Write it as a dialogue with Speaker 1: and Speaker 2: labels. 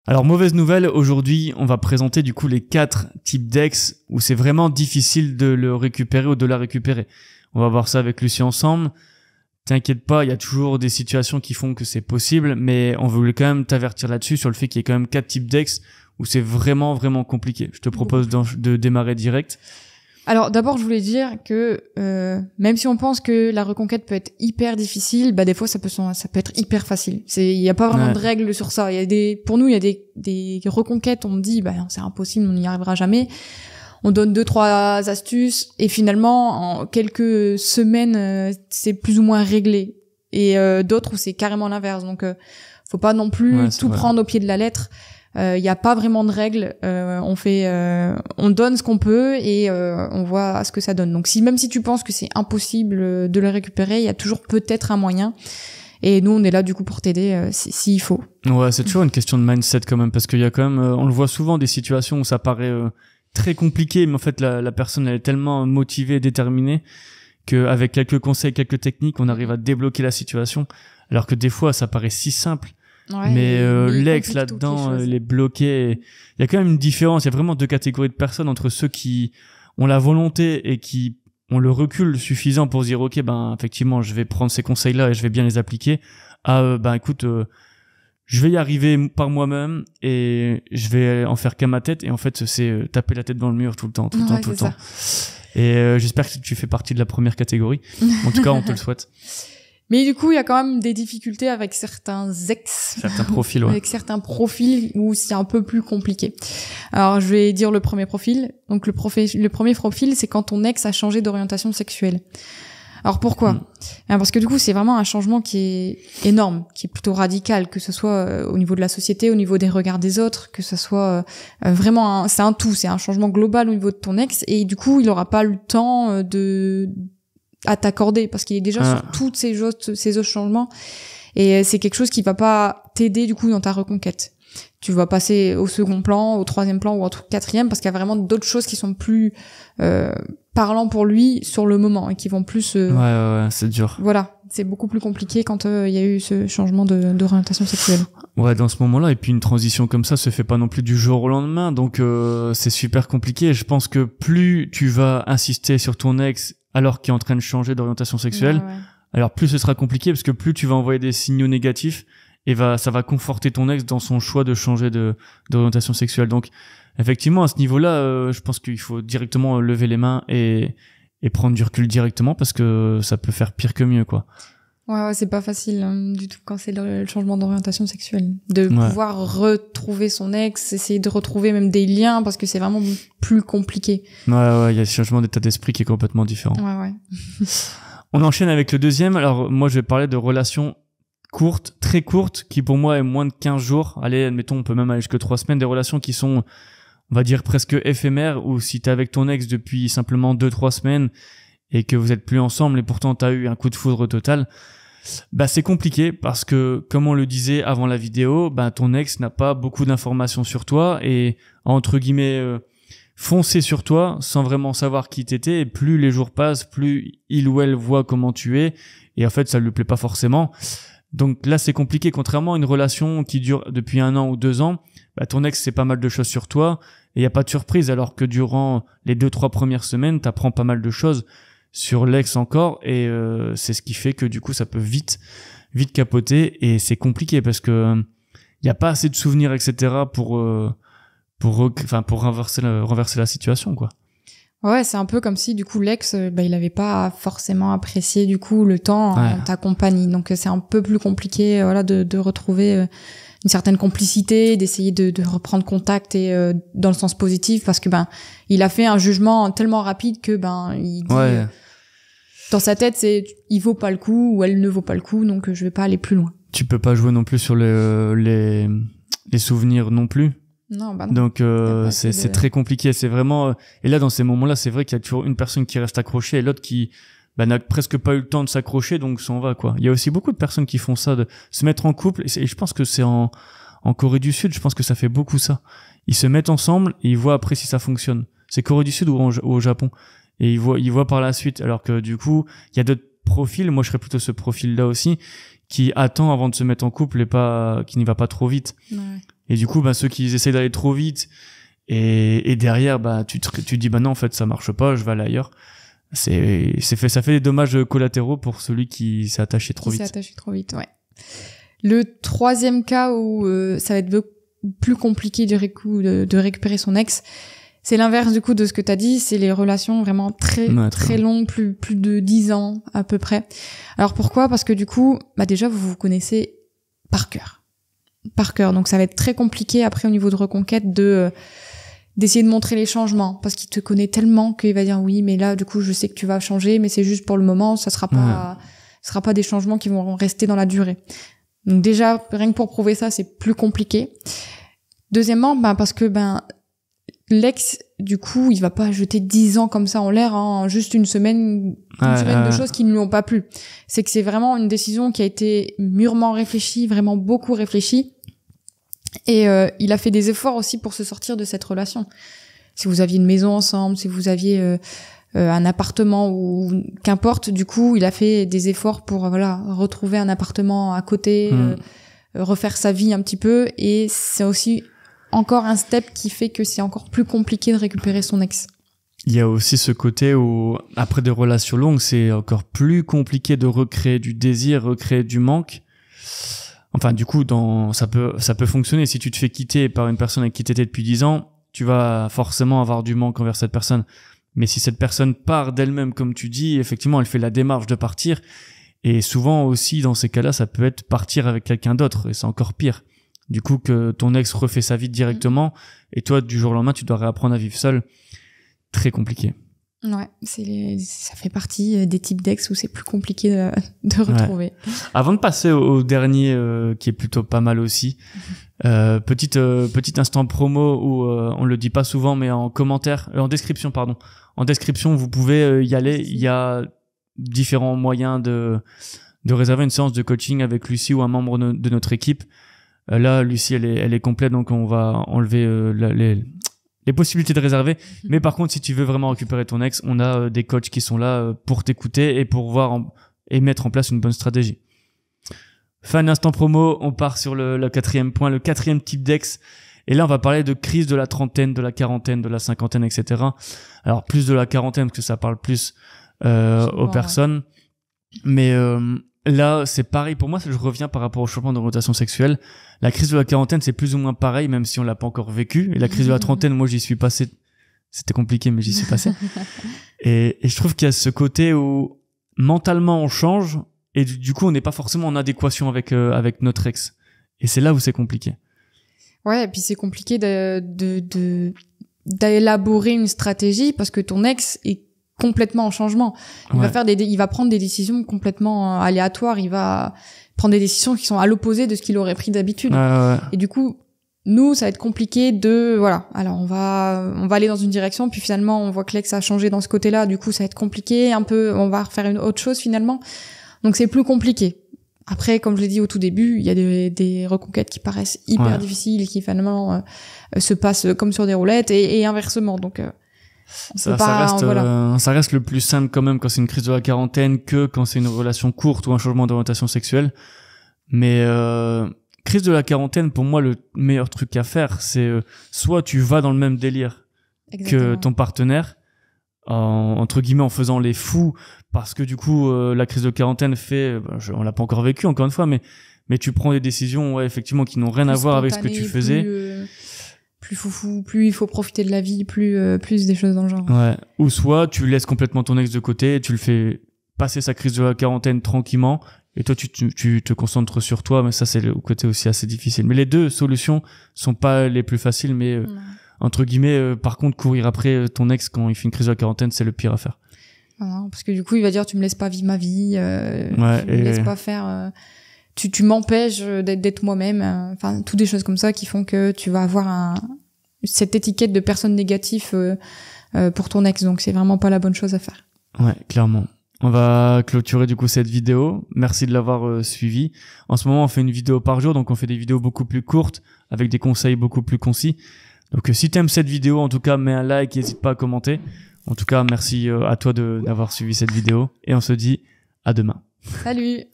Speaker 1: Alors, mauvaise nouvelle, aujourd'hui, on va présenter du coup les 4 types d'ex où c'est vraiment difficile de le récupérer ou de la récupérer. On va voir ça avec Lucie ensemble. T'inquiète pas, il y a toujours des situations qui font que c'est possible, mais on voulait quand même t'avertir là-dessus sur le fait qu'il y a quand même 4 types d'ex où c'est vraiment, vraiment compliqué. Je te propose de démarrer direct.
Speaker 2: Alors d'abord, je voulais dire que même si on pense que la reconquête peut être hyper difficile, des fois ça peut être hyper facile. Il y a pas vraiment de règles sur ça. Pour nous, il y a des reconquêtes, on dit c'est impossible, on n'y arrivera jamais. On donne 2-3 astuces et finalement en quelques semaines c'est plus ou moins réglé. Et d'autres où c'est carrément l'inverse. Donc faut pas non plus tout prendre au pied de la lettre. Il y a pas vraiment de règles, on donne ce qu'on peut et on voit ce que ça donne. Donc même si tu penses que c'est impossible de le récupérer, il y a toujours peut-être un moyen. Et nous on est là du coup pour t'aider s'il faut.
Speaker 1: Ouais, c'est toujours une question de mindset quand même, parce qu'il y a quand même on le voit souvent des situations où ça paraît très compliqué, mais en fait la personne elle est tellement motivée et déterminée qu'avec quelques conseils, quelques techniques, on arrive à débloquer la situation, alors que des fois ça paraît si simple. Ouais, mais l'ex là-dedans, les bloqués, il y a quand même une différence. Il y a vraiment 2 catégories de personnes entre ceux qui ont la volonté et qui ont le recul suffisant pour se dire ok, effectivement je vais prendre ces conseils-là et je vais bien les appliquer, à écoute, je vais y arriver par moi-même et je vais en faire qu'à ma tête. Et en fait c'est taper la tête dans le mur tout le temps. Et j'espère que tu fais partie de la première catégorie. En tout cas on te le souhaite.
Speaker 2: Mais du coup, il y a quand même des difficultés avec certains ex.
Speaker 1: Certains profils, ouais.
Speaker 2: Avec certains profils où c'est un peu plus compliqué. Alors, je vais dire le premier profil. Donc, le premier profil, c'est quand ton ex a changé d'orientation sexuelle. Alors, pourquoi? Parce que du coup, c'est vraiment un changement qui est énorme, qui est plutôt radical, que ce soit au niveau de la société, au niveau des regards des autres, que ce soit vraiment c'est un tout, c'est un changement global au niveau de ton ex. Et du coup, il aura pas le temps à t'accorder parce qu'il est déjà sur toutes ces autres changements et c'est quelque chose qui va pas t'aider du coup dans ta reconquête. Tu vas passer au second plan, au troisième plan ou au quatrième parce qu'il y a vraiment d'autres choses qui sont plus parlant pour lui sur le moment et qui vont plus
Speaker 1: ouais, c'est dur.
Speaker 2: Voilà, c'est beaucoup plus compliqué quand il y a eu ce changement d'orientation sexuelle.
Speaker 1: Ouais, dans ce moment-là, et puis une transition comme ça se fait pas non plus du jour au lendemain, donc c'est super compliqué. Je pense que plus tu vas insister sur ton ex alors qu'il est en train de changer d'orientation sexuelle, alors plus ce sera compliqué parce que plus tu vas envoyer des signaux négatifs et ça va conforter ton ex dans son choix de changer d'orientation sexuelle. Donc effectivement à ce niveau-là, je pense qu'il faut directement lever les mains et prendre du recul directement parce que ça peut faire pire que mieux, quoi.
Speaker 2: Ouais, c'est pas facile du tout quand c'est le changement d'orientation sexuelle. De pouvoir retrouver son ex, essayer de retrouver même des liens parce que c'est vraiment plus compliqué.
Speaker 1: Ouais, il y a ce changement d'état d'esprit qui est complètement différent.
Speaker 2: Ouais.
Speaker 1: On enchaîne avec le deuxième. Alors, moi, je vais parler de relations courtes, très courtes, qui pour moi est moins de 15 jours. Allez, admettons, on peut même aller jusque 3 semaines. Des relations qui sont, on va dire, presque éphémères, ou si t'es avec ton ex depuis simplement 2-3 semaines et que vous êtes plus ensemble et pourtant t'as eu un coup de foudre total, c'est compliqué parce que, comme on le disait avant la vidéo, ton ex n'a pas beaucoup d'informations sur toi et entre guillemets foncer sur toi sans vraiment savoir qui t'étais, et plus les jours passent, plus il ou elle voit comment tu es et en fait ça lui plaît pas forcément. Donc là c'est compliqué, contrairement à une relation qui dure depuis 1 an ou 2 ans, ton ex sait pas mal de choses sur toi et y a pas de surprise, alors que durant les 2-3 premières semaines t'apprends pas mal de choses sur l'ex encore, et c'est ce qui fait que du coup ça peut vite capoter et c'est compliqué parce que y a pas assez de souvenirs, etc. pour renverser la situation, quoi.
Speaker 2: Ouais, c'est un peu comme si du coup l'ex il avait pas forcément apprécié du coup le temps en ta compagnie, donc c'est un peu plus compliqué de retrouver une certaine complicité, d'essayer de reprendre contact et dans le sens positif parce que il a fait un jugement tellement rapide que il dit dans sa tête c'est il vaut pas le coup ou elle ne vaut pas le coup, donc je vais pas aller plus loin. Tu peux pas jouer non plus sur les souvenirs non plus.
Speaker 1: Non, donc c'est très compliqué, c'est vraiment et là dans ces moments-là, c'est vrai qu'il y a toujours une personne qui reste accrochée et l'autre qui n'a presque pas eu le temps de s'accrocher, donc s'en va, quoi. Il y a aussi beaucoup de personnes qui font ça, de se mettre en couple, et je pense que c'est en Corée du Sud, je pense que ça fait beaucoup ça. Ils se mettent ensemble et ils voient après si ça fonctionne. C'est Corée du Sud ou au Japon, et ils voient par la suite, alors que du coup il y a d'autres profils, moi je serais plutôt ce profil-là aussi, qui attend avant de se mettre en couple et pas qui n'y va pas trop vite. Et du coup, ceux qui essaient d'aller trop vite et derrière, tu te dis, non, en fait, ça marche pas, je vais aller ailleurs. Ça fait des dommages collatéraux pour celui qui s'est attaché trop vite.
Speaker 2: Ouais. Le troisième cas où ça va être plus compliqué de récupérer son ex, c'est l'inverse du coup de ce que t'as dit, c'est les relations vraiment très longues, plus de 10 ans à peu près. Alors pourquoi ? Parce que du coup, déjà vous vous connaissez par cœur. Donc ça va être très compliqué après au niveau de reconquête d'essayer de montrer les changements, parce qu'il te connaît tellement qu'il va dire oui, mais là du coup je sais que tu vas changer, mais c'est juste pour le moment, ça sera pas des changements qui vont rester dans la durée. Donc déjà, rien que pour prouver ça, c'est plus compliqué. Deuxièmement, parce que l'ex, du coup, il va pas jeter 10 ans comme ça en l'air, juste une semaine de choses qui ne lui ont pas plu. C'est que c'est vraiment une décision qui a été mûrement réfléchie, vraiment beaucoup réfléchie. Et il a fait des efforts aussi pour se sortir de cette relation. Si vous aviez une maison ensemble, si vous aviez un appartement ou qu'importe, du coup, il a fait des efforts pour retrouver un appartement à côté, refaire sa vie un petit peu. Et c'est aussi encore un step qui fait que c'est encore plus compliqué de récupérer son ex.
Speaker 1: Il y a aussi ce côté où, après des relations longues, c'est encore plus compliqué de recréer du désir, recréer du manque. Enfin, du coup, ça peut fonctionner. Si tu te fais quitter par une personne avec qui t'étais depuis 10 ans, tu vas forcément avoir du manque envers cette personne. Mais si cette personne part d'elle-même, comme tu dis, effectivement, elle fait la démarche de partir. Et souvent aussi, dans ces cas-là, ça peut être partir avec quelqu'un d'autre. Et c'est encore pire. Du coup, que ton ex refait sa vie directement. Et toi, du jour au lendemain, tu dois réapprendre à vivre seul. Très compliqué.
Speaker 2: Ouais, ça fait partie des types d'ex où c'est plus compliqué de retrouver.
Speaker 1: Ouais. Avant de passer au dernier, qui est plutôt pas mal aussi, petit instant promo où on le dit pas souvent, mais en description, pardon. En description, vous pouvez y aller. Il y a différents moyens de réserver une séance de coaching avec Lucie ou un membre de notre équipe. Là, Lucie, elle est complète, donc on va enlever les possibilités de réserver. Mais par contre, si tu veux vraiment récupérer ton ex, on a des coachs qui sont là pour t'écouter et pour voir et mettre en place une bonne stratégie. Fin d'instant promo, on part sur le quatrième point, le quatrième type d'ex. Et là, on va parler de crise de la trentaine, de la quarantaine, de la cinquantaine, etc. Alors, plus de la quarantaine, parce que ça parle plus aux personnes. Ouais. Mais là, c'est pareil. Pour moi, je reviens par rapport au changement d'orientation sexuelle. La crise de la quarantaine, c'est plus ou moins pareil, même si on l'a pas encore vécu. Et la crise de la trentaine, moi, j'y suis passé. C'était compliqué, mais j'y suis passé. Et je trouve qu'il y a ce côté où mentalement on change et du coup on n'est pas forcément en adéquation avec notre ex. Et c'est là où c'est compliqué.
Speaker 2: Ouais, et puis c'est compliqué d'élaborer une stratégie parce que ton ex est complètement en changement. Il va prendre des décisions complètement aléatoires. Il va prendre des décisions qui sont à l'opposé de ce qu'il aurait pris d'habitude. Et du coup, nous, ça va être compliqué alors on va aller dans une direction, puis finalement, on voit que l'ex a changé dans ce côté-là. Du coup, ça va être compliqué. On va refaire une autre chose finalement. Donc, c'est plus compliqué. Après, comme je l'ai dit au tout début, il y a des reconquêtes qui paraissent hyper difficiles, qui finalement se passent comme sur des roulettes et inversement. Donc,
Speaker 1: ça reste le plus simple quand même quand c'est une crise de la quarantaine que quand c'est une relation courte ou un changement d'orientation sexuelle. Mais crise de la quarantaine, pour moi, le meilleur truc à faire, c'est soit tu vas dans le même délire que ton partenaire, entre guillemets en faisant les fous, parce que du coup la crise de quarantaine on l'a pas encore vécu encore une fois, mais tu prends des décisions effectivement qui n'ont rien à voir avec ce que tu faisais.
Speaker 2: Plus foufou, plus il faut profiter de la vie, plus des choses dans le genre.
Speaker 1: Ouais. Ou soit tu laisses complètement ton ex de côté et tu le fais passer sa crise de la quarantaine tranquillement et toi tu te concentres sur toi, mais ça c'est le côté aussi assez difficile. Mais les deux solutions sont pas les plus faciles, mais entre guillemets par contre courir après ton ex quand il fait une crise de la quarantaine, c'est le pire à faire.
Speaker 2: Parce que du coup il va dire tu me laisses pas vivre ma vie, tu me laisses pas faire... Tu m'empêches d'être moi-même, enfin toutes des choses comme ça qui font que tu vas avoir cette étiquette de personne négative pour ton ex, donc c'est vraiment pas la bonne chose à faire.
Speaker 1: Ouais, clairement. On va clôturer du coup cette vidéo. Merci de l'avoir suivi. En ce moment, on fait une vidéo par jour, donc on fait des vidéos beaucoup plus courtes avec des conseils beaucoup plus concis. Donc si t'aimes cette vidéo, en tout cas, mets un like et n'hésite pas à commenter. En tout cas, merci à toi d'avoir suivi cette vidéo et on se dit à demain.
Speaker 2: Salut!